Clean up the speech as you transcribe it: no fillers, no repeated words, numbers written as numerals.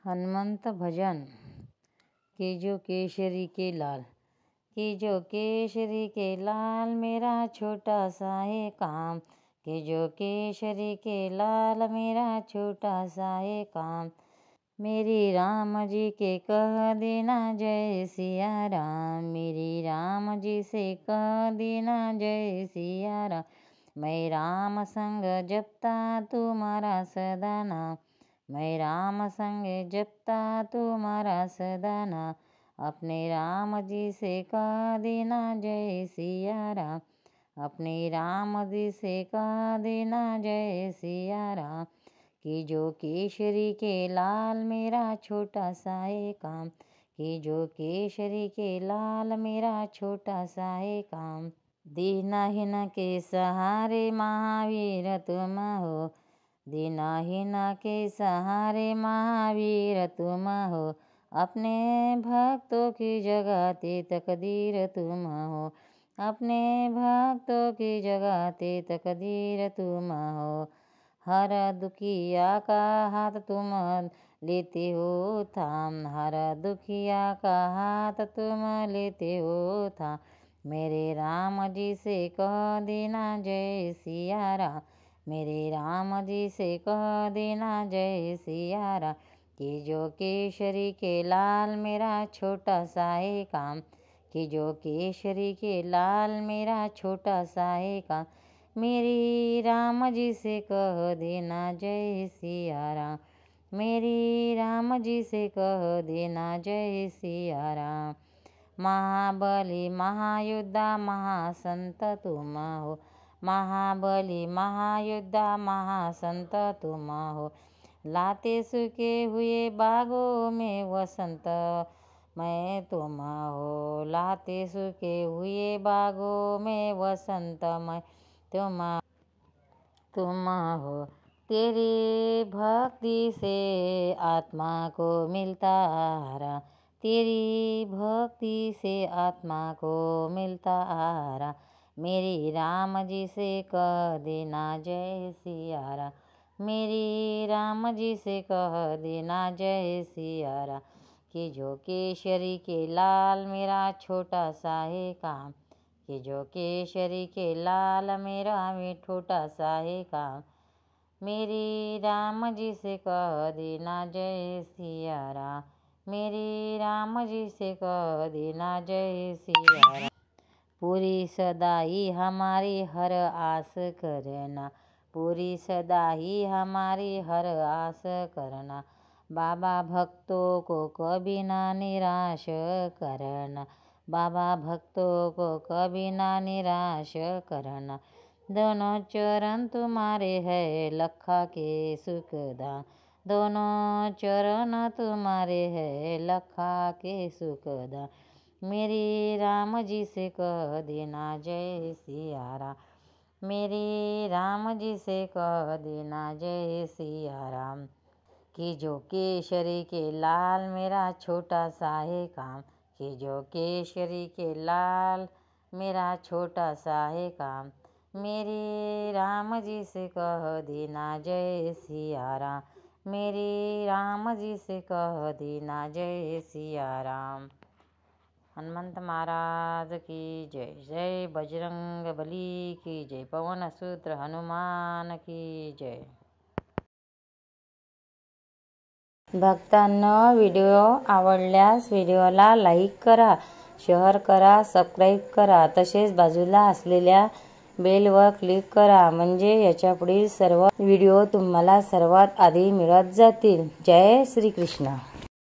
हनुमंत भजन। कि जो केशरी के लाल, कि जो केशरी के लाल मेरा छोटा सा है काम, कि जो केशरी के लाल मेरा छोटा सा है काम। मेरी राम जी के कह देना जय सिया राम, मेरी राम जी से कह देना जय सिया राम। मैं राम संग जपता तुम्हारा सदा नाम, मैं राम संग जपता तुम्हारा सदा नाम। अपने राम जी से कह देना जय सिया राम, अपने राम जी से कह देना जय सिया राम। कि जो केशरी के लाल मेरा छोटा सा है काम, कि जो केशरी के लाल मेरा छोटा सा है काम। दीनहीन के सहारे महावीर तुम हो, दीनहीन के सहारे महावीर तुम हो। अपने भक्तों की जगाते तकदीर तुम हो, अपने भक्तों की जगाते तकदीर तुम हो। हर दुखिया का हाथ तुम लेते हो थाम, हर दुखिया का हाथ तुम लेते हो थाम। मेरे राम जी से कह देना जय सिया राम, मेरे राम जी से कह देना जय सिया राम। कि जो केशरी के लाल मेरा छोटा सा है काम, कि जो केशरी के लाल मेरा छोटा सा है काम। मेरी राम जी से कह देना जय सिया राम, मेरी राम जी से कह देना जय सिया राम। महाबली महायोद्धा महासंत तुम हो, महाबली महायोद्धा महासंत तुम हो। लाते सूखे हुए बागों में वसंत मैं तुम हो, लाते सूखे हुए बागों में वसंत मैं तुम हो। तेरी भक्ति से आत्मा को मिलता आराम, तेरी भक्ति से आत्मा को मिलता आराम। मेरी राम जी से कह देना जय सिया राम, मेरी राम जी से कह देना जय सिया राम। कि जो केशरी के लाल मेरा छोटा सा है काम, कि जो केशरी के लाल मेरा में छोटा सा है काम। मेरी राम जी से कह देना जय सिया राम, मेरी राम जी से कह देना जय सिया राम। पूरी सदाई हमारी हर आस करना, पूरी सदाई हमारी हर आस करना। बाबा भक्तों को कभी ना निराश करना, बाबा भक्तों को कभी ना निराश करना। दोनों चरण तुम्हारे है लखा के सुखदान, दोनों चरण तुम्हारे है लखा के सुखदान। मेरी राम जी से कह देना जय सिया राम, मेरी राम जी से कह देना जय सिया राम। कि जो केशरी के लाल मेरा छोटा सा है काम, कि जो केशरी के लाल मेरा छोटा सा है काम। मेरे राम जी से कह देना जय सिया राम, मेरे राम जी से कह देना जय सिया राम। हनुमंत महाराज की जय, जय बजरंग बली की जय, पवन सूत्र हनुमान की जय। भक्तांनो, व्हिडिओ आवडल्यास व्हिडिओला लाईक करा, शेअर करा, सबस्क्राईब करा, तसेच बाजूला असलेल्या बेलवर क्लिक करा, म्हणजे याच्या पुढील सर्व व्हिडिओ तुम्हाला सर्वात आधी मिळत जातील। जय श्री कृष्ण।